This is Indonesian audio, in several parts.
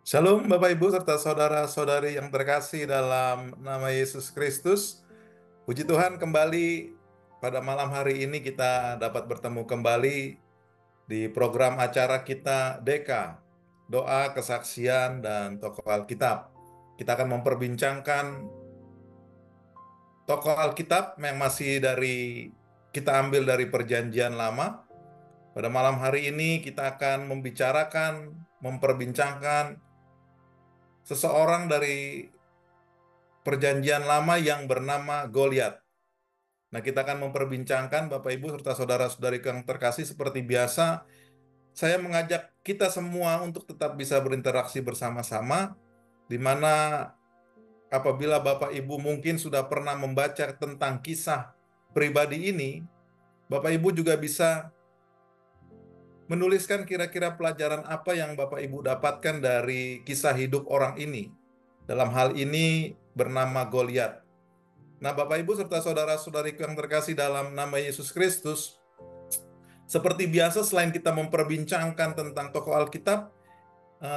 Shalom Bapak Ibu serta saudara-saudari yang terkasih dalam nama Yesus Kristus. Puji Tuhan, kembali pada malam hari ini kita dapat bertemu kembali di program acara kita DK, Doa, Kesaksian, dan Tokoh Alkitab. Kita akan memperbincangkan tokoh Alkitab yang masih kita ambil dari Perjanjian Lama. Pada malam hari ini kita akan memperbincangkan seseorang dari Perjanjian Lama yang bernama Goliat. Nah, kita akan memperbincangkan Bapak Ibu serta saudara-saudari yang terkasih, seperti biasa, saya mengajak kita semua untuk tetap bisa berinteraksi bersama-sama, di mana apabila Bapak Ibu mungkin sudah pernah membaca tentang kisah pribadi ini, Bapak Ibu juga bisa menuliskan kira-kira pelajaran apa yang Bapak Ibu dapatkan dari kisah hidup orang ini. Dalam hal ini bernama Goliat. Nah, Bapak Ibu serta saudara-saudariku yang terkasih dalam nama Yesus Kristus, seperti biasa selain kita memperbincangkan tentang tokoh Alkitab,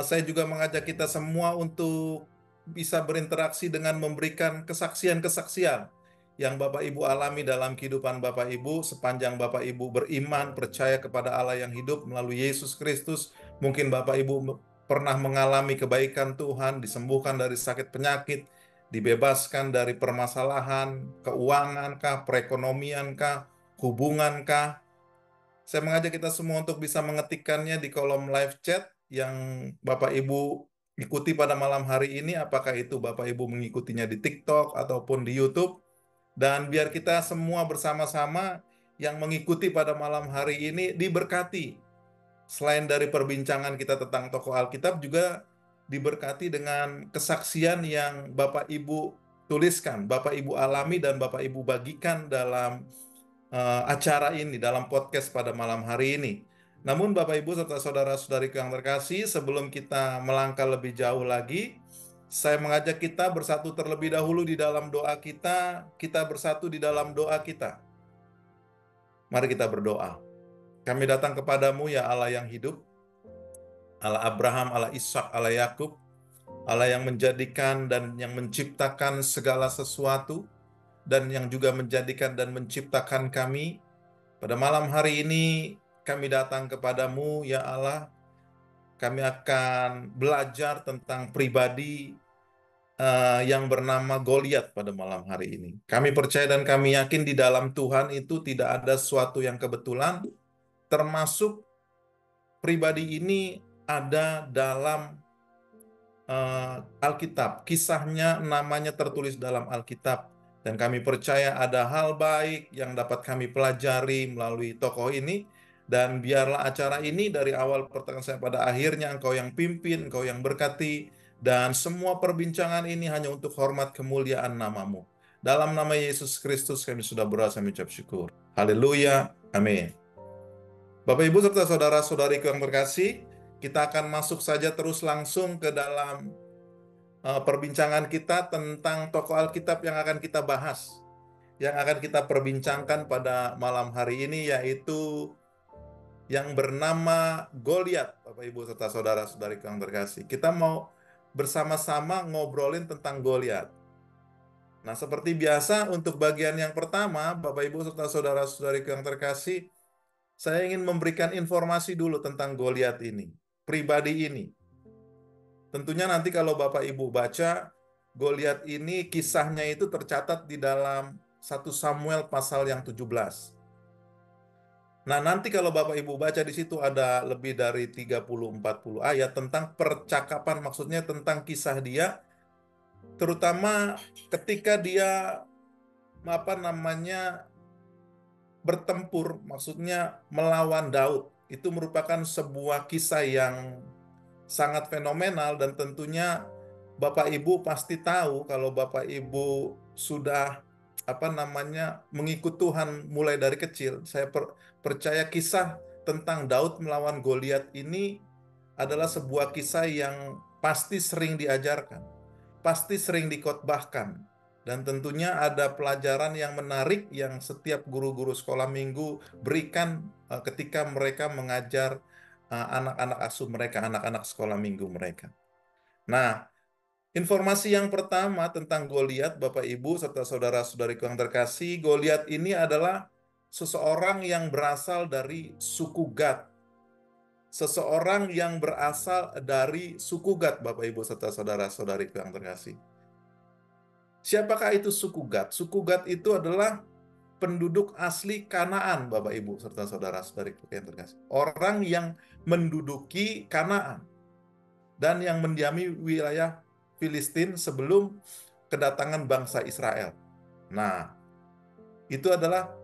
saya juga mengajak kita semua untuk bisa berinteraksi dengan memberikan kesaksian-kesaksian yang Bapak Ibu alami dalam kehidupan Bapak Ibu sepanjang Bapak Ibu beriman, percaya kepada Allah yang hidup melalui Yesus Kristus. Mungkin Bapak Ibu pernah mengalami kebaikan Tuhan, disembuhkan dari sakit penyakit, dibebaskan dari permasalahan, keuangan kah, perekonomian kah, hubungan kah. Saya mengajak kita semua untuk bisa mengetikkannya di kolom live chat yang Bapak Ibu ikuti pada malam hari ini, apakah itu Bapak Ibu mengikutinya di TikTok ataupun di YouTube. Dan biar kita semua bersama-sama yang mengikuti pada malam hari ini diberkati. Selain dari perbincangan kita tentang tokoh Alkitab, juga diberkati dengan kesaksian yang Bapak Ibu tuliskan, Bapak Ibu alami, dan Bapak Ibu bagikan dalam acara ini, dalam podcast pada malam hari ini. Namun Bapak Ibu serta saudara-saudariku yang terkasih, sebelum kita melangkah lebih jauh lagi, saya mengajak kita bersatu terlebih dahulu di dalam doa kita bersatu di dalam doa kita. Mari kita berdoa. Kami datang kepadamu ya Allah yang hidup, Allah Abraham, Allah Ishak, Allah Yakub, Allah yang menjadikan dan yang menciptakan segala sesuatu, dan yang juga menjadikan dan menciptakan kami. Pada malam hari ini kami datang kepadamu ya Allah. Kami akan belajar tentang pribadi yang bernama Goliat pada malam hari ini. Kami percaya dan kami yakin di dalam Tuhan itu tidak ada sesuatu yang kebetulan, termasuk pribadi ini ada dalam Alkitab. Kisahnya, namanya tertulis dalam Alkitab. Dan kami percaya ada hal baik yang dapat kami pelajari melalui tokoh ini. Dan biarlah acara ini dari awal pertengahan sampai pada akhirnya Engkau yang pimpin, Engkau yang berkati. Dan semua perbincangan ini hanya untuk hormat kemuliaan namamu. Dalam nama Yesus Kristus kami sudah berdoa, kami ucap syukur. Haleluya. Amin. Bapak Ibu serta saudara-saudariku yang terkasih, kita akan masuk saja terus langsung ke dalam perbincangan kita tentang tokoh Alkitab yang akan kita bahas, yang akan kita perbincangkan pada malam hari ini, yaitu yang bernama Goliat. Bapak Ibu serta saudara-saudari yang terkasih, kita mau bersama-sama ngobrolin tentang Goliat. Nah, seperti biasa untuk bagian yang pertama, Bapak Ibu serta saudara-saudari yang terkasih, saya ingin memberikan informasi dulu tentang Goliat ini, pribadi ini. Tentunya nanti kalau Bapak Ibu baca, Goliat ini kisahnya itu tercatat di dalam 1 Samuel pasal yang 17. Nah, nanti kalau Bapak Ibu baca di situ ada lebih dari 30-40 ayat tentang percakapan, maksudnya tentang kisah dia, terutama ketika dia bertempur, maksudnya melawan Daud. Itu merupakan sebuah kisah yang sangat fenomenal, dan tentunya Bapak Ibu pasti tahu kalau Bapak Ibu sudah mengikut Tuhan mulai dari kecil. Saya percaya kisah tentang Daud melawan Goliat ini adalah sebuah kisah yang pasti sering diajarkan, pasti sering dikotbahkan, dan tentunya ada pelajaran yang menarik yang setiap guru-guru sekolah minggu berikan ketika mereka mengajar anak-anak asuh mereka, anak-anak sekolah minggu mereka. Nah, informasi yang pertama tentang Goliat, Bapak Ibu serta saudara-saudariku yang terkasih, Goliat ini adalah seseorang yang berasal dari suku Gad. Seseorang yang berasal dari suku Gad, Bapak Ibu serta saudara-saudariku yang terkasih. Siapakah itu suku Gad? Suku Gad itu adalah penduduk asli Kanaan, Bapak Ibu serta saudara-saudariku yang terkasih. Orang yang menduduki Kanaan dan yang mendiami wilayah Filistin sebelum kedatangan bangsa Israel. Nah, itu adalah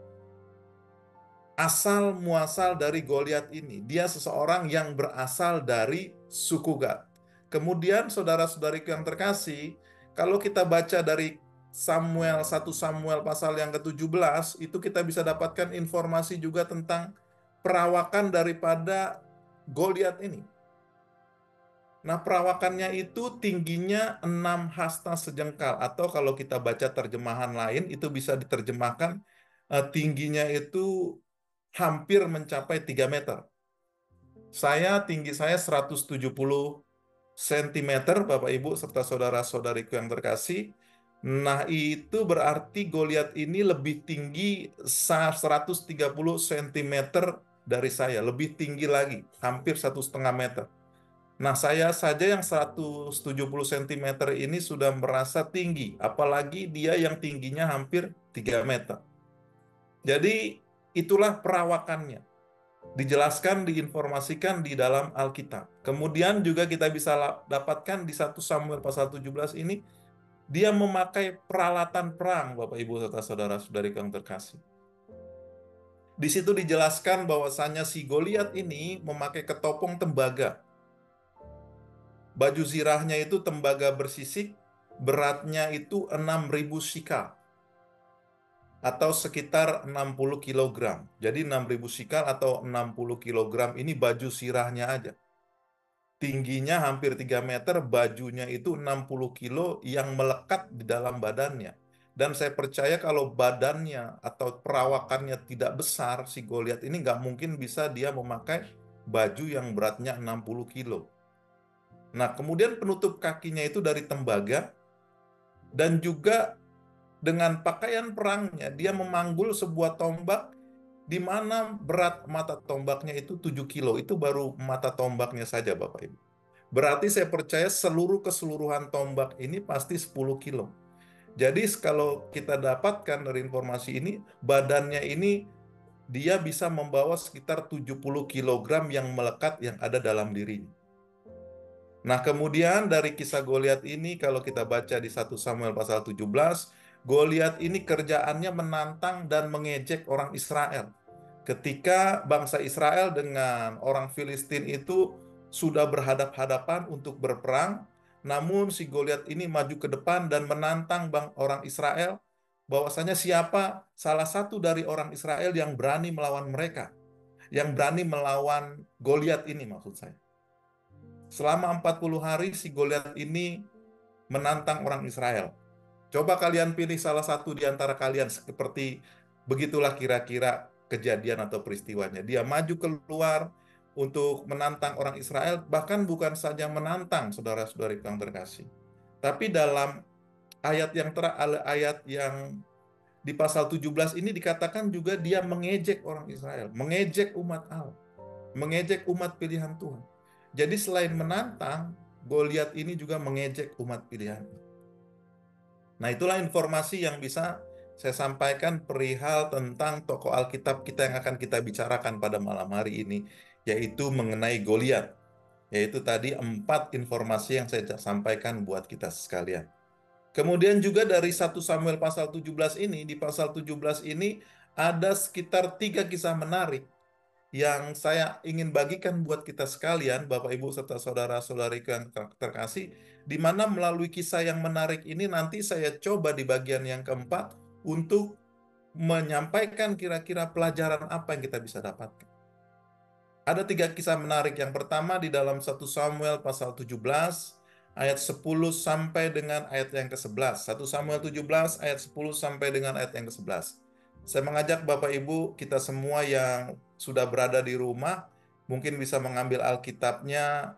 asal muasal dari Goliat ini. Dia seseorang yang berasal dari suku Gad. Kemudian saudara-saudariku yang terkasih, kalau kita baca dari 1 Samuel pasal yang ke-17, itu kita bisa dapatkan informasi juga tentang perawakan daripada Goliat ini. Nah, perawakannya itu tingginya 6 hasta sejengkal, atau kalau kita baca terjemahan lain, itu bisa diterjemahkan tingginya itu hampir mencapai 3 meter. Tinggi saya 170 cm, Bapak Ibu serta saudara-saudariku yang terkasih. Nah, itu berarti Goliat ini lebih tinggi 130 cm dari saya, lebih tinggi lagi, hampir 1,5 meter. Nah, saya saja yang 170 cm ini sudah merasa tinggi, apalagi dia yang tingginya hampir 3 meter. Jadi, itulah perawakannya. Dijelaskan, diinformasikan di dalam Alkitab. Kemudian juga kita bisa dapatkan di 1 Samuel pasal 17 ini, dia memakai peralatan perang, Bapak Ibu serta saudara-saudari yang terkasih. Di situ dijelaskan bahwasannya si Goliat ini memakai ketopong tembaga. Baju zirahnya itu tembaga bersisik, beratnya itu 6.000 shikal, atau sekitar 60 kg. Jadi 6.000 shikal atau 60 kg ini baju zirahnya aja. Tingginya hampir 3 meter, bajunya itu 60 kilo yang melekat di dalam badannya. Dan saya percaya kalau badannya atau perawakannya tidak besar, si Goliat ini nggak mungkin bisa dia memakai baju yang beratnya 60 kilo. Nah, kemudian penutup kakinya itu dari tembaga, dan juga dengan pakaian perangnya, dia memanggul sebuah tombak di mana berat mata tombaknya itu 7 kilo. Itu baru mata tombaknya saja, Bapak Ibu. Berarti saya percaya keseluruhan tombak ini pasti 10 kilo. Jadi kalau kita dapatkan dari informasi ini, badannya ini dia bisa membawa sekitar 70 kilogram yang melekat yang ada dalam dirinya. Nah, kemudian dari kisah Goliat ini, kalau kita baca di 1 Samuel pasal 17, Goliat ini kerjaannya menantang dan mengejek orang Israel. Ketika bangsa Israel dengan orang Filistin itu sudah berhadap-hadapan untuk berperang, namun si Goliat ini maju ke depan dan menantang orang Israel, bahwasanya siapa salah satu dari orang Israel yang berani melawan mereka, yang berani melawan Goliat ini maksud saya. Selama 40 hari si Goliat ini menantang orang Israel. Coba kalian pilih salah satu di antara kalian, seperti begitulah kira-kira kejadian atau peristiwanya. Dia maju keluar untuk menantang orang Israel, bahkan bukan saja menantang, saudara-saudari yang terkasih. Tapi dalam ayat yang di pasal 17 ini dikatakan juga dia mengejek orang Israel, mengejek umat Allah, mengejek umat pilihan Tuhan. Jadi selain menantang, Goliat ini juga mengejek umat pilihan. Nah, itulah informasi yang bisa saya sampaikan perihal tentang tokoh Alkitab kita yang akan kita bicarakan pada malam hari ini, yaitu mengenai Goliat. Yaitu tadi 4 informasi yang saya sampaikan buat kita sekalian. Kemudian juga dari 1 Samuel pasal 17 ini, di pasal 17 ini ada sekitar 3 kisah menarik yang saya ingin bagikan buat kita sekalian, Bapak Ibu serta saudara-saudari yang terkasih, di mana melalui kisah yang menarik ini nanti saya coba di bagian yang keempat untuk menyampaikan kira-kira pelajaran apa yang kita bisa dapatkan. Ada 3 kisah menarik. Yang pertama di dalam 1 Samuel pasal 17 ayat 10 sampai dengan ayat yang ke-11. 1 Samuel 17 ayat 10 sampai dengan ayat yang ke-11. Saya mengajak Bapak Ibu kita semua yang sudah berada di rumah, mungkin bisa mengambil Alkitabnya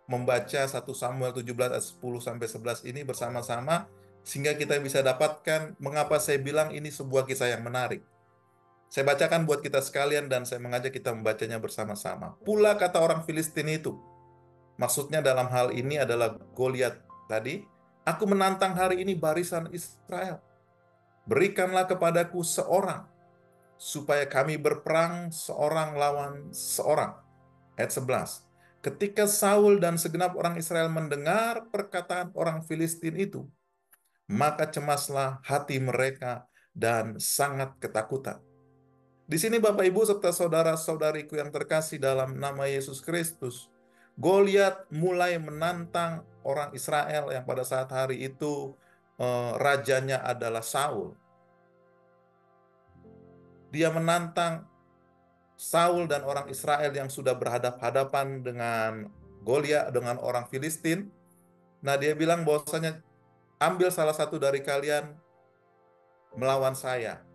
membaca 1 Samuel 17 ayat 10 sampai 11 ini bersama-sama sehingga kita bisa dapatkan mengapa saya bilang ini sebuah kisah yang menarik. Saya bacakan buat kita sekalian dan saya mengajak kita membacanya bersama-sama. Pula kata orang Filistin itu, maksudnya dalam hal ini adalah Goliat tadi, aku menantang hari ini barisan Israel. Berikanlah kepadaku seorang, supaya kami berperang seorang lawan seorang. Ayat 11. Ketika Saul dan segenap orang Israel mendengar perkataan orang Filistin itu, maka cemaslah hati mereka dan sangat ketakutan. Di sini Bapak Ibu serta saudara-saudariku yang terkasih dalam nama Yesus Kristus, Goliat mulai menantang orang Israel yang pada saat hari itu rajanya adalah Saul. Dia menantang Saul dan orang Israel yang sudah berhadap-hadapan dengan Goliat, dengan orang Filistin. Nah, dia bilang bahwasanya ambil salah satu dari kalian melawan saya.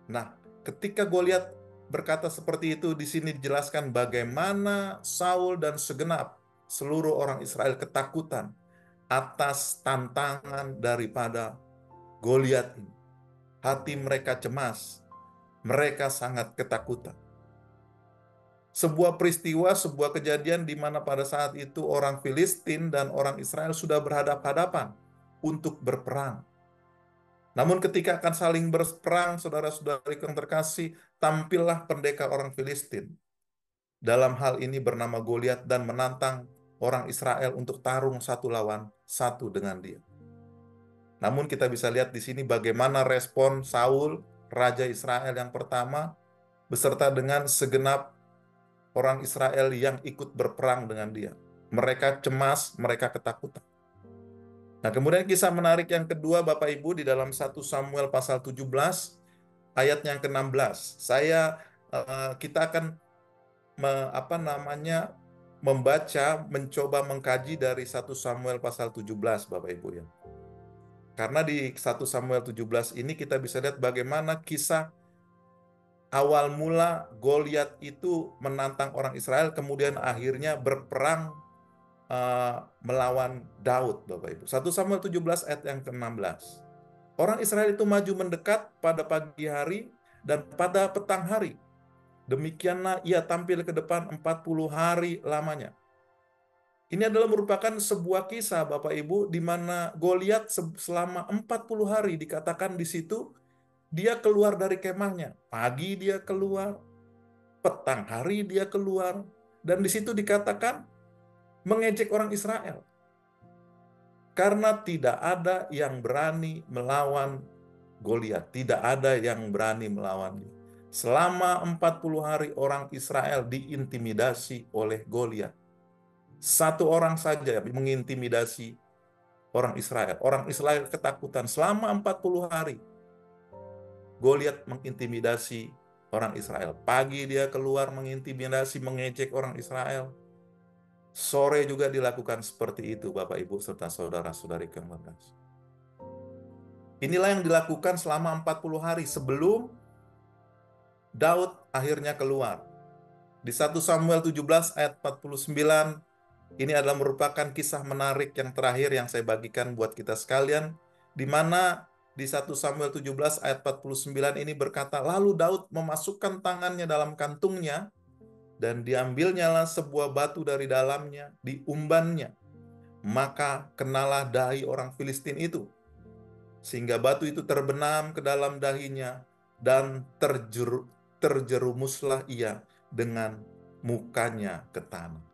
Nah, ketika Goliat berkata seperti itu, di sini dijelaskan bagaimana Saul dan segenap seluruh orang Israel ketakutan atas tantangan daripada Goliat ini. Hati mereka cemas, mereka sangat ketakutan. Sebuah peristiwa, sebuah kejadian di mana pada saat itu orang Filistin dan orang Israel sudah berhadap-hadapan untuk berperang. Namun ketika akan saling berperang, saudara-saudari yang terkasih, tampillah pendekar orang Filistin. Dalam hal ini bernama Goliat dan menantang orang Israel untuk tarung satu lawan satu dengan dia. Namun kita bisa lihat di sini bagaimana respon Saul, Raja Israel yang pertama, beserta dengan segenap orang Israel yang ikut berperang dengan dia. Mereka cemas, mereka ketakutan. Nah, kemudian kisah menarik yang kedua Bapak Ibu di dalam 1 Samuel pasal 17 ayat yang ke-16. Kita akan membaca, mencoba mengkaji dari 1 Samuel pasal 17 Bapak Ibu ya. Karena di 1 Samuel 17 ini kita bisa lihat bagaimana kisah awal mula Goliat itu menantang orang Israel, kemudian akhirnya berperang melawan Daud, Bapak Ibu. 1 Samuel 17 ayat yang ke-16. Orang Israel itu maju mendekat pada pagi hari dan pada petang hari. Demikianlah ia tampil ke depan 40 hari lamanya. Ini adalah merupakan sebuah kisah, Bapak Ibu, di mana Goliat selama 40 hari dikatakan di situ dia keluar dari kemahnya. Pagi dia keluar, petang hari dia keluar, dan di situ dikatakan mengejek orang Israel. Karena tidak ada yang berani melawan Goliat, tidak ada yang berani melawannya. Selama 40 hari orang Israel diintimidasi oleh Goliat. Satu orang saja mengintimidasi orang Israel. Orang Israel ketakutan selama 40 hari. Goliat mengintimidasi orang Israel. Pagi dia keluar mengintimidasi, mengejek orang Israel. Sore juga dilakukan seperti itu, Bapak Ibu serta saudara-saudari yang terkasih. Inilah yang dilakukan selama 40 hari sebelum Daud akhirnya keluar. Di 1 Samuel 17 ayat 49, ini adalah merupakan kisah menarik yang terakhir yang saya bagikan buat kita sekalian, di mana di 1 Samuel 17 ayat 49 ini berkata, lalu Daud memasukkan tangannya dalam kantungnya, dan diambilnyalah sebuah batu dari dalamnya, diumbannya. Maka kenalah dahi orang Filistin itu, sehingga batu itu terbenam ke dalam dahinya, dan terjerumuslah ia dengan mukanya ke tanah.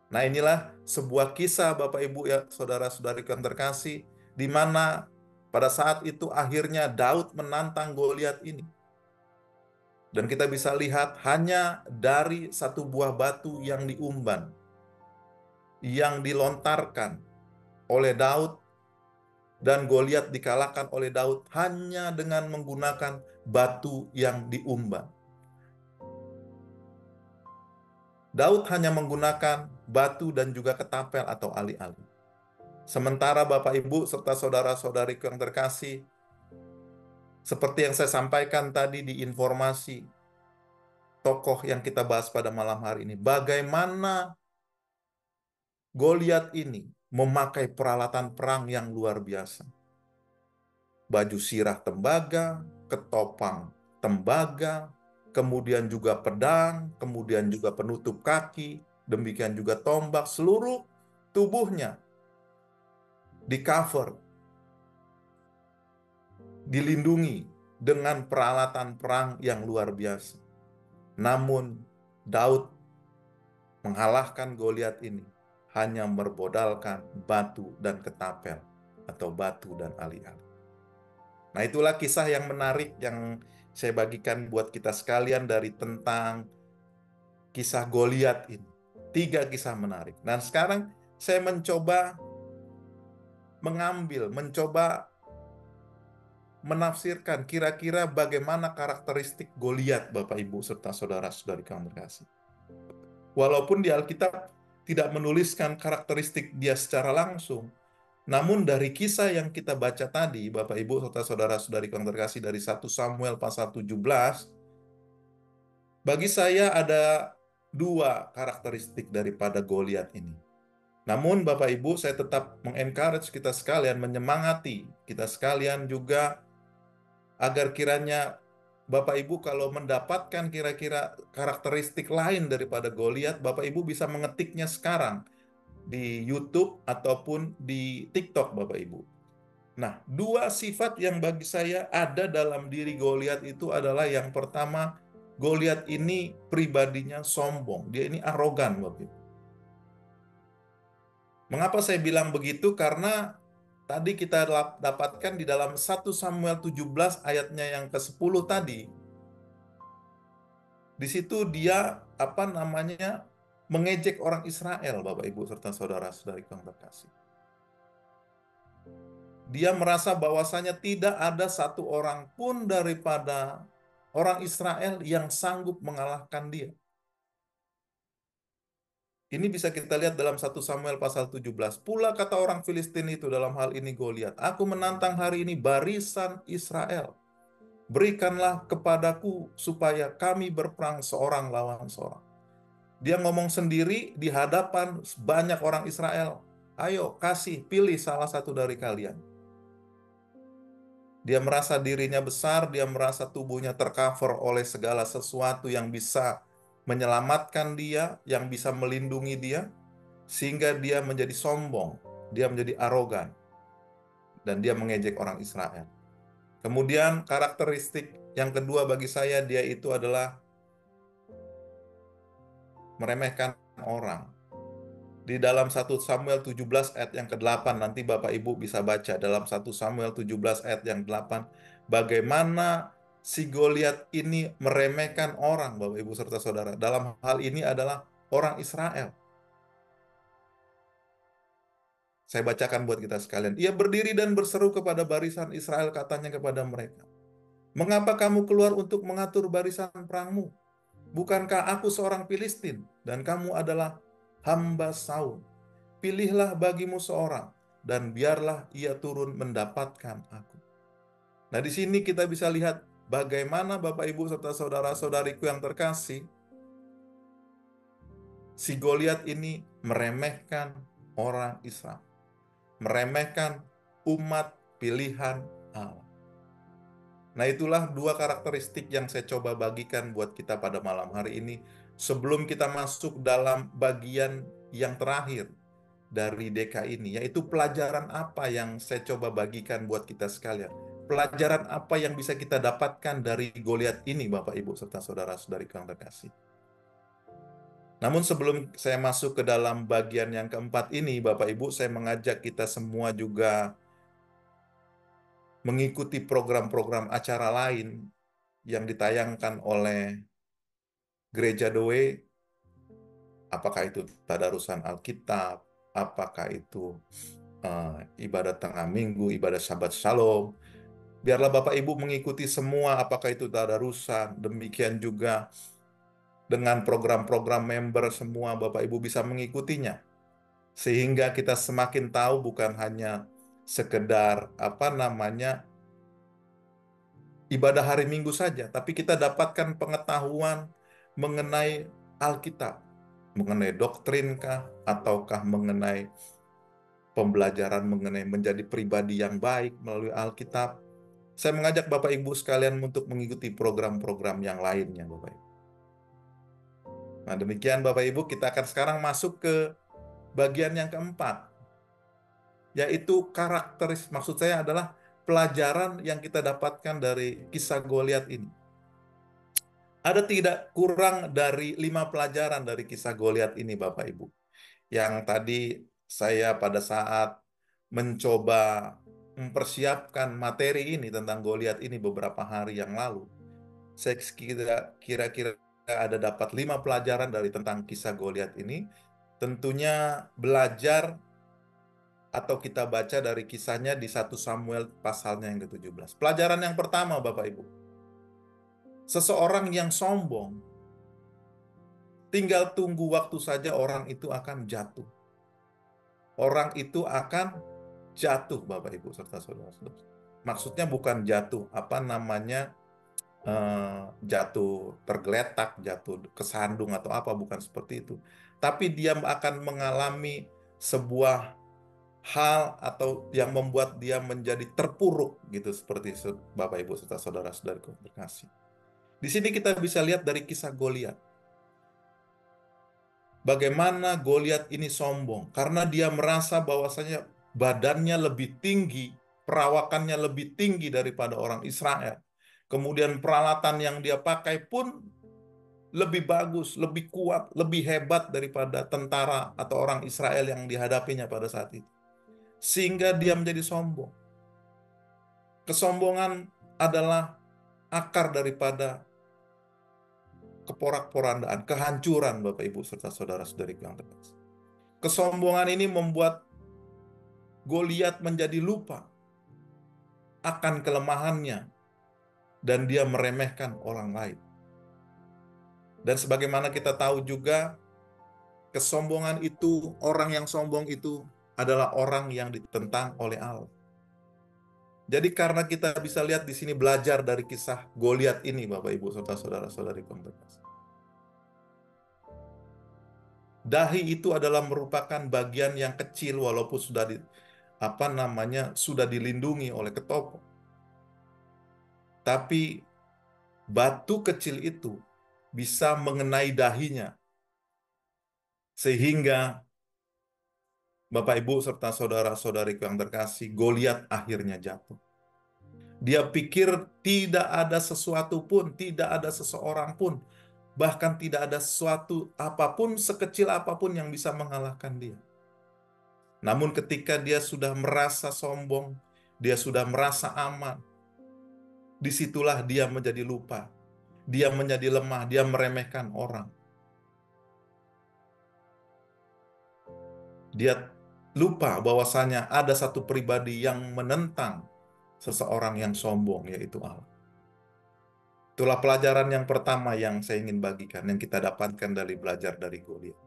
Nah, inilah sebuah kisah Bapak Ibu ya, saudara-saudari yang terkasih, di mana pada saat itu akhirnya Daud menantang Goliat ini. Dan kita bisa lihat hanya dari satu buah batu yang diumban, yang dilontarkan oleh Daud, dan Goliat dikalahkan oleh Daud hanya dengan menggunakan batu yang diumban. Daud hanya menggunakan batu dan juga ketapel atau ali-ali. Sementara Bapak Ibu serta saudara-saudari yang terkasih, seperti yang saya sampaikan tadi di informasi tokoh yang kita bahas pada malam hari ini, bagaimana Goliat ini memakai peralatan perang yang luar biasa. Baju sirah tembaga, ketopang tembaga, kemudian juga pedang, kemudian juga penutup kaki, demikian juga tombak, seluruh tubuhnya di cover, dilindungi dengan peralatan perang yang luar biasa. Namun Daud mengalahkan Goliat ini hanya bermodalkan batu dan ketapel atau batu dan alih-alih. Nah, itulah kisah yang menarik yang saya bagikan buat kita sekalian dari tentang kisah Goliat ini. 3 kisah menarik. Nah, sekarang saya mencoba menafsirkan kira-kira bagaimana karakteristik Goliat, Bapak Ibu serta saudara-saudari kami terkasih. Walaupun di Alkitab tidak menuliskan karakteristik dia secara langsung, namun dari kisah yang kita baca tadi, Bapak Ibu serta saudara-saudari kami terkasih, dari 1 Samuel pasal 17, bagi saya ada 2 karakteristik daripada Goliat ini. Namun Bapak Ibu, saya tetap mengencourage kita sekalian, menyemangati kita sekalian juga agar kiranya Bapak Ibu kalau mendapatkan kira-kira karakteristik lain daripada Goliat, Bapak Ibu bisa mengetiknya sekarang di YouTube ataupun di TikTok, Bapak Ibu. Nah, 2 sifat yang bagi saya ada dalam diri Goliat itu adalah, yang pertama, Goliat ini pribadinya sombong. Dia ini arogan, Bapak Ibu. Mengapa saya bilang begitu? Karena tadi kita dapatkan di dalam 1 Samuel 17 ayatnya yang ke-10 tadi. Di situ dia mengejek orang Israel, Bapak Ibu serta saudara-saudari yang terkasih. Dia merasa bahwasanya tidak ada satu orang pun daripada orang Israel yang sanggup mengalahkan dia. Ini bisa kita lihat dalam 1 Samuel pasal 17. Pula kata orang Filistin itu dalam hal ini Goliat, "Aku menantang hari ini barisan Israel. Berikanlah kepadaku supaya kami berperang seorang lawan seorang." Dia ngomong sendiri di hadapan banyak orang Israel. "Ayo, pilih salah satu dari kalian." Dia merasa dirinya besar, dia merasa tubuhnya tercover oleh segala sesuatu yang bisa menyelamatkan dia, yang bisa melindungi dia, sehingga dia menjadi sombong, dia menjadi arogan, dan dia mengejek orang Israel. Kemudian karakteristik yang kedua bagi saya, dia itu adalah meremehkan orang. Di dalam 1 Samuel 17 ayat yang ke-8, nanti Bapak Ibu bisa baca dalam 1 Samuel 17 ayat yang 8, bagaimana si Goliat ini meremehkan orang, Bapak Ibu serta saudara. Dalam hal ini adalah orang Israel. Saya bacakan buat kita sekalian. Ia berdiri dan berseru kepada barisan Israel, katanya kepada mereka, "Mengapa kamu keluar untuk mengatur barisan perangmu? Bukankah aku seorang Filistin dan kamu adalah hamba Saul? Pilihlah bagimu seorang, dan biarlah ia turun mendapatkan aku." Nah, di sini kita bisa lihat bagaimana Bapak Ibu serta saudara-saudariku yang terkasih, si Goliat ini meremehkan orang Israel, meremehkan umat pilihan Allah. Nah, itulah 2 karakteristik yang saya coba bagikan buat kita pada malam hari ini, sebelum kita masuk dalam bagian yang terakhir dari DK ini, yaitu pelajaran apa yang saya coba bagikan buat kita sekalian. Pelajaran apa yang bisa kita dapatkan dari Goliat ini, Bapak Ibu serta saudara-saudari yang terkasih. Namun sebelum saya masuk ke dalam bagian yang keempat ini, Bapak Ibu, saya mengajak kita semua juga mengikuti program-program acara lain yang ditayangkan oleh Gereja Doe, apakah itu tadarusan Alkitab, apakah itu ibadah tengah minggu, ibadah Sabat Shalom. Biarlah Bapak Ibu mengikuti semua, apakah itu tadarusan, demikian juga dengan program-program member semua, Bapak Ibu bisa mengikutinya. Sehingga kita semakin tahu bukan hanya sekedar ibadah hari Minggu saja, tapi kita dapatkan pengetahuan mengenai Alkitab, mengenai doktrin kah, ataukah mengenai pembelajaran mengenai menjadi pribadi yang baik melalui Alkitab. Saya mengajak Bapak Ibu sekalian untuk mengikuti program-program yang lainnya, Bapak Ibu. Nah, demikian Bapak Ibu, kita akan sekarang masuk ke bagian yang keempat, yaitu karakteris, maksud saya adalah pelajaran yang kita dapatkan dari kisah Goliat ini. Ada tidak kurang dari 5 pelajaran dari kisah Goliat ini, Bapak Ibu. Yang tadi saya pada saat mencoba mempersiapkan materi ini tentang Goliat ini beberapa hari yang lalu, saya kira-kira ada dapat 5 pelajaran dari tentang kisah Goliat ini. Tentunya belajar atau kita baca dari kisahnya di 1 Samuel pasalnya yang ke-17. Pelajaran yang pertama, Bapak Ibu. Seseorang yang sombong, tinggal tunggu waktu saja orang itu akan jatuh. Orang itu akan jatuh, Bapak Ibu serta saudara-saudara. Maksudnya bukan jatuh, jatuh tergeletak, jatuh kesandung atau apa, bukan seperti itu. Tapi dia akan mengalami sebuah hal atau yang membuat dia menjadi terpuruk gitu, seperti Bapak Ibu serta saudara-saudaraku terkasih. Di sini kita bisa lihat dari kisah Goliat. Bagaimana Goliat ini sombong karena dia merasa bahwasanya badannya lebih tinggi, perawakannya lebih tinggi daripada orang Israel. Kemudian peralatan yang dia pakai pun lebih bagus, lebih kuat, lebih hebat daripada tentara atau orang Israel yang dihadapinya pada saat itu. Sehingga dia menjadi sombong. Kesombongan adalah akar daripada keporak-porandaan, kehancuran Bapak Ibu serta saudara-saudari yang terkasih. Kesombongan ini membuat Goliat menjadi lupa akan kelemahannya dan dia meremehkan orang lain. Dan sebagaimana kita tahu juga, kesombongan itu, orang yang sombong itu adalah orang yang ditentang oleh Allah. Jadi karena kita bisa lihat di sini belajar dari kisah Goliat ini, Bapak Ibu serta saudara-saudari yang terkasih. Dahi itu adalah merupakan bagian yang kecil walaupun sudah dilindungi oleh ketoprak. Tapi batu kecil itu bisa mengenai dahinya sehingga Bapak Ibu serta saudara-saudariku yang terkasih, Goliat akhirnya jatuh. Dia pikir tidak ada sesuatu pun, tidak ada seseorang pun, bahkan tidak ada sesuatu apapun, sekecil apapun yang bisa mengalahkan dia. Namun ketika dia sudah merasa sombong, dia sudah merasa aman, disitulah dia menjadi lupa. Dia menjadi lemah, dia meremehkan orang. Dia lupa bahwasanya ada satu pribadi yang menentang seseorang yang sombong, yaitu Allah. Itulah pelajaran yang pertama yang saya ingin bagikan, yang kita dapatkan dari belajar dari Goliat.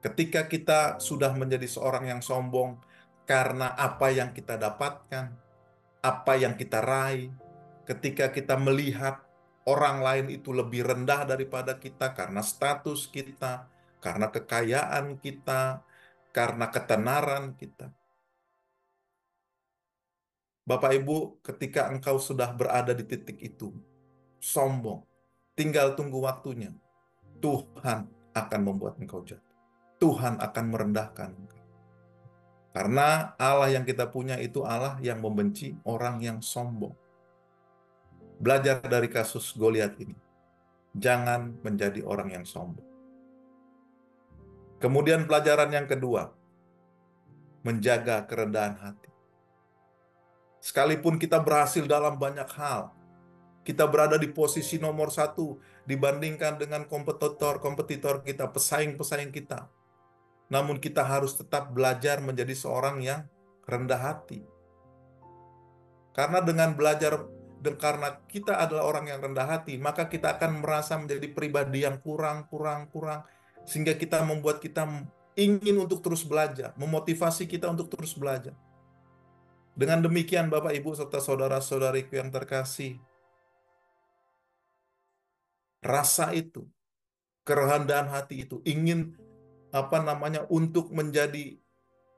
Ketika kita sudah menjadi seorang yang sombong karena apa yang kita dapatkan, apa yang kita raih, ketika kita melihat orang lain itu lebih rendah daripada kita karena status kita, karena kekayaan kita, karena ketenaran kita. Bapak Ibu, ketika engkau sudah berada di titik itu, sombong, tinggal tunggu waktunya. Tuhan akan membuat engkau jatuh. Tuhan akan merendahkan engkau. Karena Allah yang kita punya itu Allah yang membenci orang yang sombong. Belajar dari kasus Goliat ini. Jangan menjadi orang yang sombong. Kemudian pelajaran yang kedua, menjaga kerendahan hati. Sekalipun kita berhasil dalam banyak hal, kita berada di posisi nomor 1 dibandingkan dengan kompetitor kita, pesaing-pesaing kita. Namun kita harus tetap belajar menjadi seorang yang rendah hati. Karena dengan belajar, dan karena kita adalah orang yang rendah hati, maka kita akan merasa menjadi pribadi yang kurang, sehingga kita membuat kita ingin untuk terus belajar, memotivasi kita untuk terus belajar. Dengan demikian Bapak Ibu serta saudara-saudariku yang terkasih, rasa itu kerendahan hati itu, ingin untuk menjadi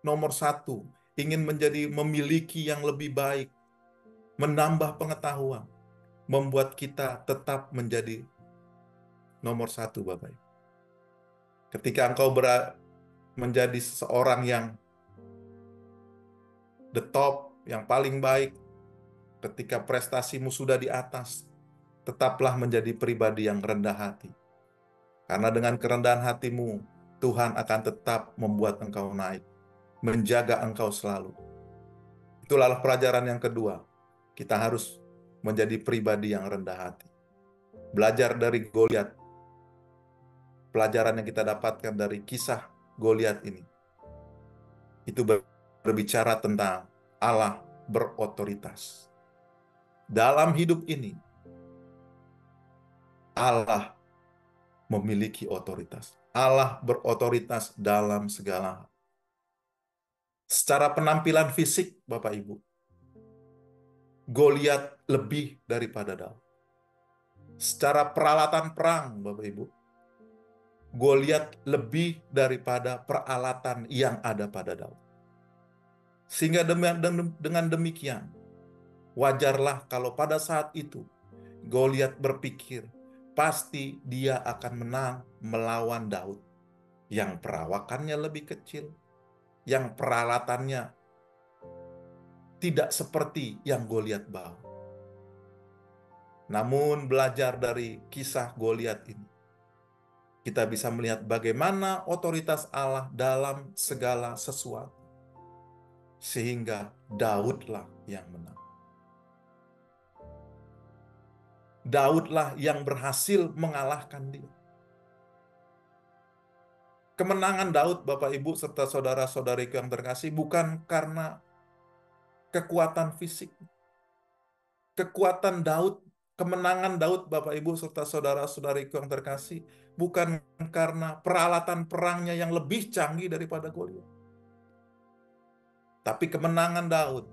nomor satu, ingin memiliki yang lebih baik, menambah pengetahuan, membuat kita tetap menjadi nomor satu, Bapak Ibu. Ketika engkau menjadi seseorang yang the top, yang paling baik, ketika prestasimu sudah di atas, tetaplah menjadi pribadi yang rendah hati. Karena dengan kerendahan hatimu, Tuhan akan tetap membuat engkau naik, menjaga engkau selalu. Itulah pelajaran yang kedua. Kita harus menjadi pribadi yang rendah hati. Belajar dari Goliat. Pelajaran yang kita dapatkan dari kisah Goliat ini. Itu berbicara tentang Allah berotoritas. Dalam hidup ini, Allah memiliki otoritas. Allah berotoritas dalam segala hal. Secara penampilan fisik, Bapak Ibu, Goliat lebih daripada Daud. Secara peralatan perang, Bapak Ibu, Goliat lebih daripada peralatan yang ada pada Daud. Sehingga dengan demikian, wajarlah kalau pada saat itu Goliat berpikir, pasti dia akan menang melawan Daud yang perawakannya lebih kecil, yang peralatannya tidak seperti yang Goliat bawa. Namun belajar dari kisah Goliat ini, kita bisa melihat bagaimana otoritas Allah dalam segala sesuatu. Sehingga Daudlah yang menang. Daudlah yang berhasil mengalahkan dia. Kemenangan Daud, Bapak Ibu serta saudara-saudariku yang terkasih, bukan karena kekuatan fisik. Kekuatan Daud, kemenangan Daud, Bapak Ibu serta saudara-saudariku yang terkasih, bukan karena peralatan perangnya yang lebih canggih daripada Goliat. Tapi kemenangan Daud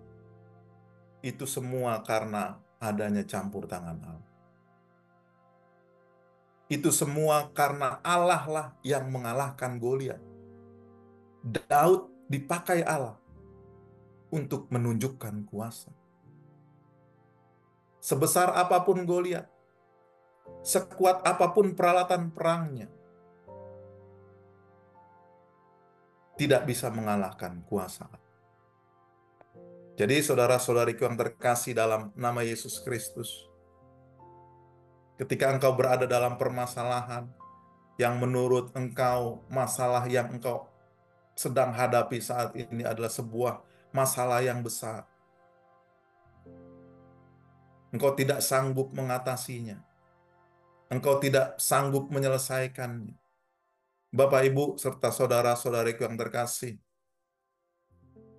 itu semua karena adanya campur tangan Allah. Itu semua karena Allah lah yang mengalahkan Goliat. Daud dipakai Allah untuk menunjukkan kuasa. Sebesar apapun Goliat, sekuat apapun peralatan perangnya, tidak bisa mengalahkan kuasa Allah. Jadi saudara-saudariku yang terkasih dalam nama Yesus Kristus, ketika engkau berada dalam permasalahan yang menurut engkau masalah yang engkau sedang hadapi saat ini adalah sebuah masalah yang besar, engkau tidak sanggup mengatasinya, engkau tidak sanggup menyelesaikannya, Bapak, Ibu, serta saudara-saudariku yang terkasih,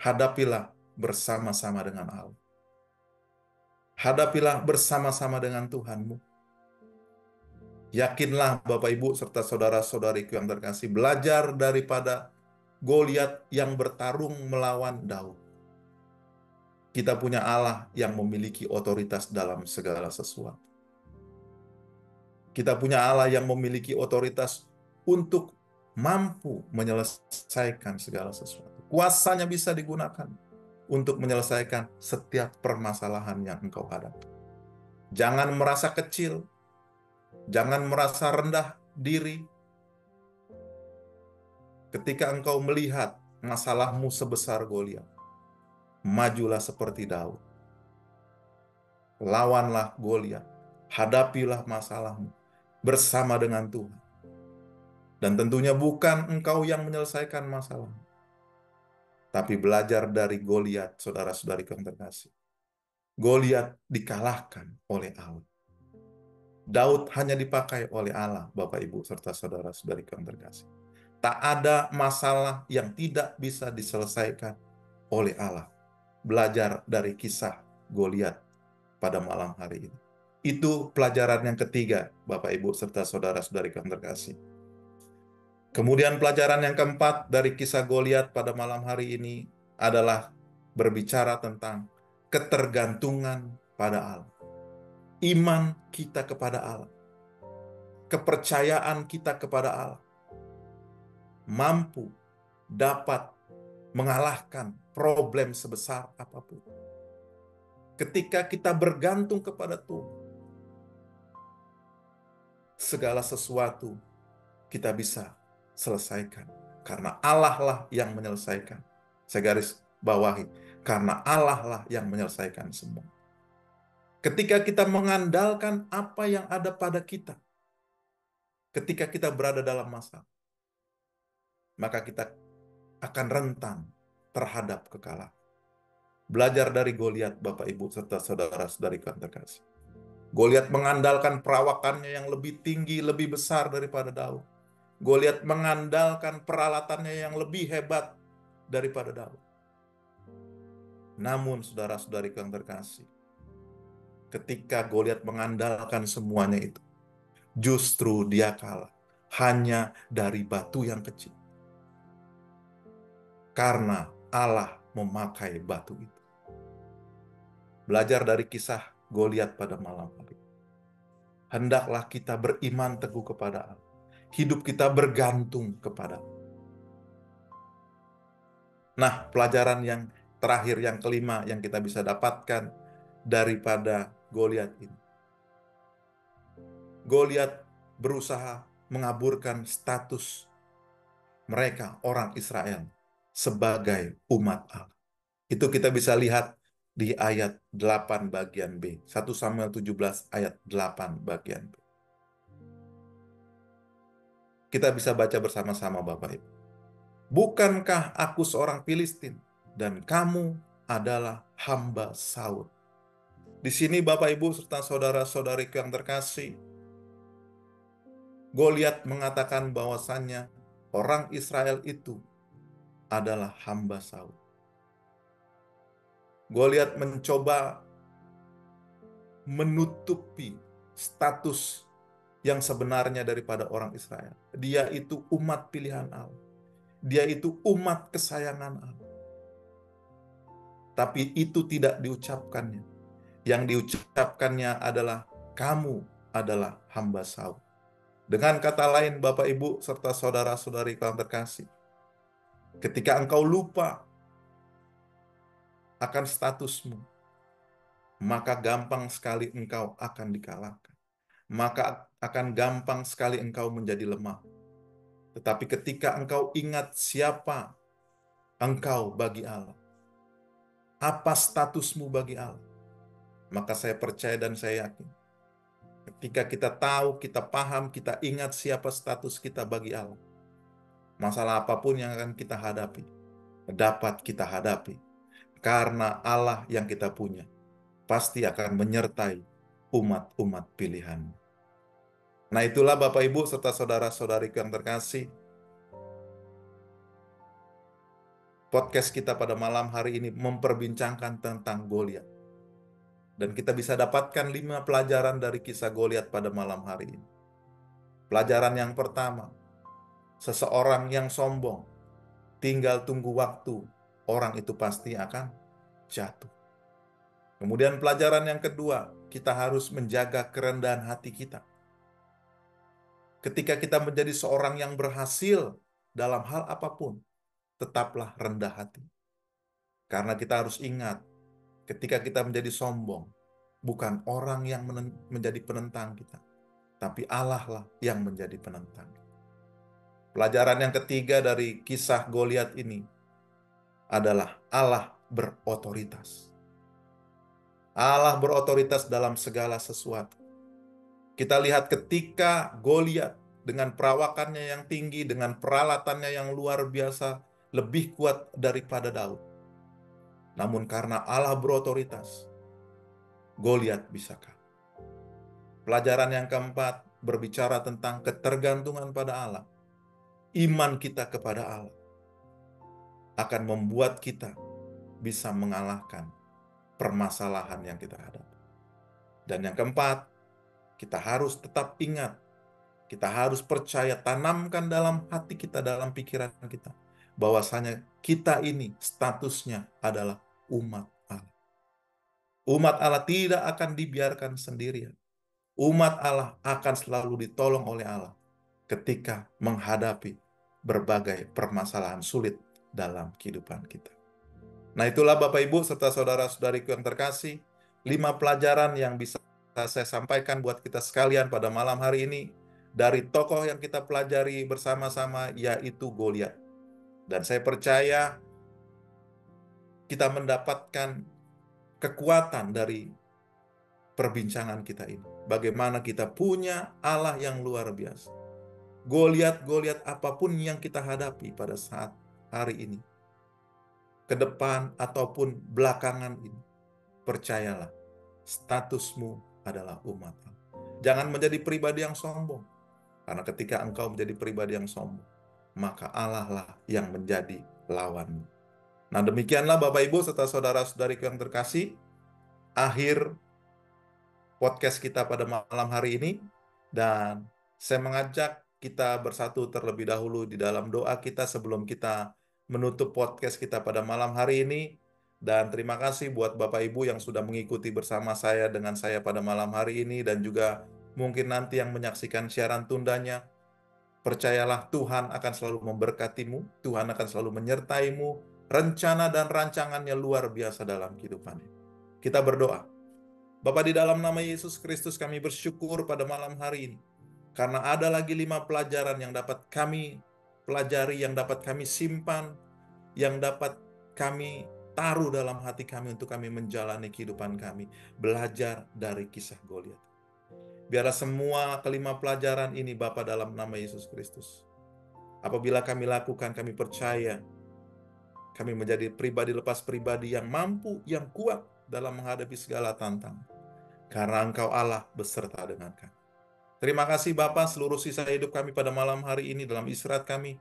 hadapilah bersama-sama dengan Allah. Hadapilah bersama-sama dengan Tuhanmu. Yakinlah Bapak, Ibu, serta saudara-saudariku yang terkasih, belajar daripada Goliat yang bertarung melawan Daud. Kita punya Allah yang memiliki otoritas dalam segala sesuatu. Kita punya Allah yang memiliki otoritas untuk mampu menyelesaikan segala sesuatu. Kuasanya bisa digunakan untuk menyelesaikan setiap permasalahan yang engkau hadapi. Jangan merasa kecil, jangan merasa rendah diri. Ketika engkau melihat masalahmu sebesar Goliat, majulah seperti Daud. Lawanlah Goliat, hadapilah masalahmu bersama dengan Tuhan. Dan tentunya bukan engkau yang menyelesaikan masalah, tapi belajar dari Goliat, saudara-saudari yang terkasih. Goliat dikalahkan oleh Allah. Daud hanya dipakai oleh Allah, Bapak, Ibu, serta saudara-saudari yang terkasih. Tak ada masalah yang tidak bisa diselesaikan oleh Allah. Belajar dari kisah Goliat pada malam hari ini. Itu pelajaran yang ketiga, Bapak, Ibu, serta saudara-saudari yang terkasih. Kemudian pelajaran yang keempat dari kisah Goliat pada malam hari ini adalah berbicara tentang ketergantungan pada Allah. Iman kita kepada Allah. kepercayaan kita kepada Allah mampu dapat mengalahkan problem sebesar apapun. Ketika kita bergantung kepada Tuhan, segala sesuatu kita bisa selesaikan. Karena Allah lah yang menyelesaikan. Saya garis bawahi, karena Allah lah yang menyelesaikan semua. Ketika kita mengandalkan apa yang ada pada kita, ketika kita berada dalam masalah, maka kita akan rentan terhadap kekalahan. Belajar dari Goliat, Bapak Ibu serta saudara-saudari yang terkasih. Goliat mengandalkan perawakannya yang lebih tinggi, lebih besar daripada Daud. Goliat mengandalkan peralatannya yang lebih hebat daripada Daud. Namun saudara-saudari yang terkasih, ketika Goliat mengandalkan semuanya itu, justru dia kalah hanya dari batu yang kecil. Karena Allah memakai batu itu. Belajar dari kisah Goliat pada malam hari. Hendaklah kita beriman teguh kepada Allah. Hidup kita bergantung kepada Allah. Nah, pelajaran yang terakhir, yang kelima yang kita bisa dapatkan daripada Goliat ini. Goliat berusaha mengaburkan status mereka, orang Israel, sebagai umat Allah. Itu kita bisa lihat di ayat 8 bagian B. 1 Samuel 17 ayat 8 bagian B. Kita bisa baca bersama-sama Bapak Ibu. Bukankah aku seorang Filistin dan kamu adalah hamba Saul? Di sini Bapak Ibu serta saudara-saudariku yang terkasih, Goliat mengatakan bahwasannya orang Israel itu adalah hamba Saul. Goliat mencoba menutupi status yang sebenarnya daripada orang Israel. Dia itu umat pilihan Allah. Dia itu umat kesayangan Allah. Tapi itu tidak diucapkannya. Yang diucapkannya adalah kamu adalah hamba Saul. Dengan kata lain Bapak Ibu serta saudara-saudari yang terkasih, ketika engkau lupa akan statusmu, maka gampang sekali engkau akan dikalahkan. Maka akan gampang sekali engkau menjadi lemah. Tetapi ketika engkau ingat siapa engkau bagi Allah, apa statusmu bagi Allah, maka saya percaya dan saya yakin, ketika kita tahu, kita paham, kita ingat siapa status kita bagi Allah, masalah apapun yang akan kita hadapi, dapat kita hadapi. Karena Allah yang kita punya, pasti akan menyertai umat-umat pilihan. Nah itulah Bapak Ibu serta saudara-saudariku yang terkasih, podcast kita pada malam hari ini memperbincangkan tentang Goliat. Dan kita bisa dapatkan 5 pelajaran dari kisah Goliat pada malam hari ini. Pelajaran yang pertama, seseorang yang sombong, tinggal tunggu waktu, orang itu pasti akan jatuh. Kemudian pelajaran yang kedua, kita harus menjaga kerendahan hati kita. Ketika kita menjadi seorang yang berhasil dalam hal apapun, tetaplah rendah hati. Karena kita harus ingat, ketika kita menjadi sombong, bukan orang yang menjadi penentang kita, tapi Allah lah yang menjadi penentang. Pelajaran yang ketiga dari kisah Goliat ini adalah Allah berotoritas. Allah berotoritas dalam segala sesuatu. Kita lihat ketika Goliat dengan perawakannya yang tinggi, dengan peralatannya yang luar biasa, lebih kuat daripada Daud. Namun karena Allah berotoritas, Goliat bisa kalah. Pelajaran yang keempat berbicara tentang ketergantungan pada Allah. Iman kita kepada Allah akan membuat kita bisa mengalahkan permasalahan yang kita hadapi. Dan yang keempat, kita harus tetap ingat, kita harus percaya, tanamkan dalam hati kita, dalam pikiran kita, bahwasanya kita ini statusnya adalah umat Allah. Umat Allah tidak akan dibiarkan sendirian. Umat Allah akan selalu ditolong oleh Allah ketika menghadapi berbagai permasalahan sulit dalam kehidupan kita. Nah, itulah Bapak Ibu serta saudara-saudariku yang terkasih, 5 pelajaran yang bisa saya sampaikan buat kita sekalian pada malam hari ini dari tokoh yang kita pelajari bersama-sama, yaitu Goliat. Dan saya percaya kita mendapatkan kekuatan dari perbincangan kita ini. Bagaimana kita punya Allah yang luar biasa. Goliat-Goliat apapun yang kita hadapi pada saat hari ini, ke depan ataupun belakangan ini, percayalah, statusmu adalah umat Allah. Jangan menjadi pribadi yang sombong, karena ketika engkau menjadi pribadi yang sombong, maka Allah lah yang menjadi lawanmu. Nah, demikianlah Bapak Ibu serta saudara-saudariku yang terkasih, akhir podcast kita pada malam hari ini. Dan saya mengajak kita bersatu terlebih dahulu di dalam doa kita sebelum kita menutup podcast kita pada malam hari ini. Dan terima kasih buat Bapak Ibu yang sudah mengikuti bersama saya dengan saya pada malam hari ini, dan juga mungkin nanti yang menyaksikan siaran tundanya. Percayalah, Tuhan akan selalu memberkatimu, Tuhan akan selalu menyertaimu, rencana dan rancangannya luar biasa dalam kehidupannya. Kita berdoa. Bapa, di dalam nama Yesus Kristus kami bersyukur pada malam hari ini, karena ada lagi 5 pelajaran yang dapat kami pelajari, yang dapat kami simpan, yang dapat kami taruh dalam hati kami untuk kami menjalani kehidupan kami, belajar dari kisah Goliat. Biarlah semua kelima pelajaran ini Bapa dalam nama Yesus Kristus, apabila kami lakukan, kami percaya kami menjadi pribadi lepas pribadi yang mampu, yang kuat dalam menghadapi segala tantangan. Karena Engkau Allah beserta dengan kami. Terima kasih Bapa, seluruh sisa hidup kami pada malam hari ini dalam istirahat kami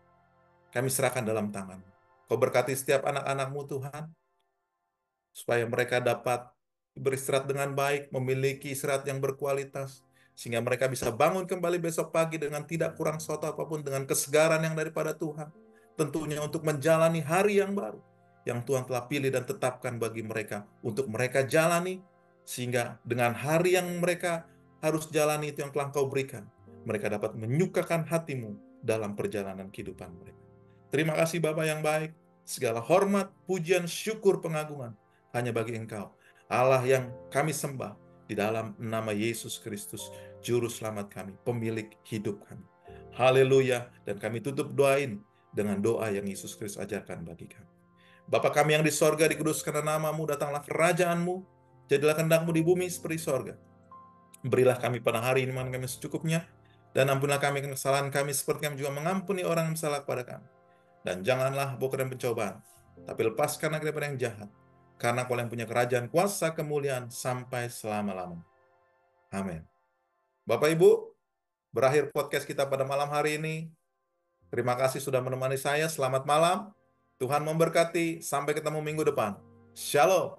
serahkan dalam tangan. Kau berkati setiap anak-anak-Mu Tuhan, supaya mereka dapat beristirahat dengan baik, memiliki istirahat yang berkualitas, sehingga mereka bisa bangun kembali besok pagi dengan tidak kurang suatu apapun, dengan kesegaran yang daripada Tuhan. Tentunya untuk menjalani hari yang baru, yang Tuhan telah pilih dan tetapkan bagi mereka, untuk mereka jalani, sehingga dengan hari yang mereka harus jalani itu yang telah Kau berikan, mereka dapat menyukakan hati-Mu dalam perjalanan kehidupan mereka. Terima kasih Bapa yang baik, segala hormat, pujian, syukur, pengagungan hanya bagi Engkau, Allah yang kami sembah di dalam nama Yesus Kristus, Juru Selamat kami, pemilik hidup kami. Haleluya. Dan kami tutup doain dengan doa yang Yesus Kristus ajarkan bagi kami. Bapa kami yang di sorga, dikuduskanlah namamu, datanglah kerajaanmu, jadilah kehendak-Mu di bumi seperti sorga. Berilah kami pada hari ini makan kami secukupnya, dan ampunilah kami kesalahan kami seperti kami juga mengampuni orang yang bersalah kepada kami. Dan janganlah bawa ke dalam pencobaan, tapi lepaskanlah daripada yang jahat. Karena Kau yang punya kerajaan, kuasa, kemuliaan sampai selama-lamanya. Amin. Bapak Ibu, berakhir podcast kita pada malam hari ini. Terima kasih sudah menemani saya. Selamat malam. Tuhan memberkati. Sampai ketemu minggu depan. Shalom.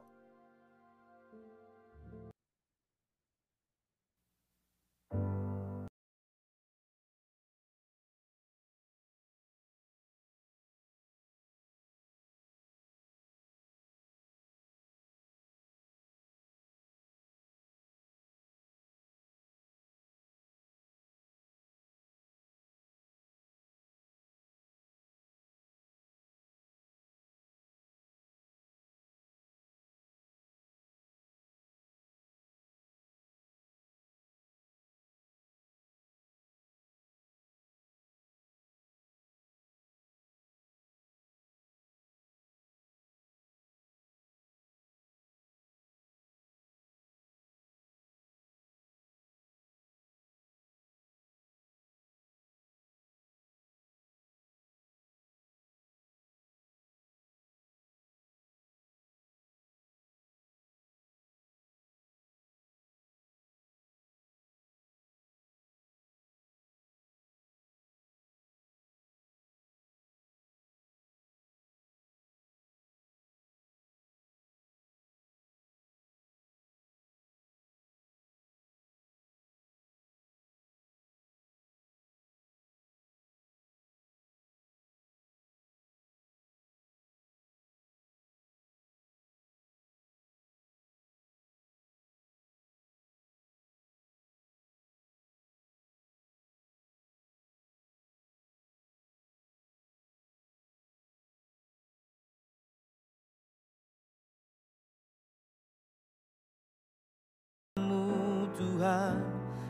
Tuhan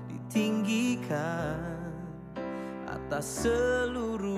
ditinggikan atas seluruh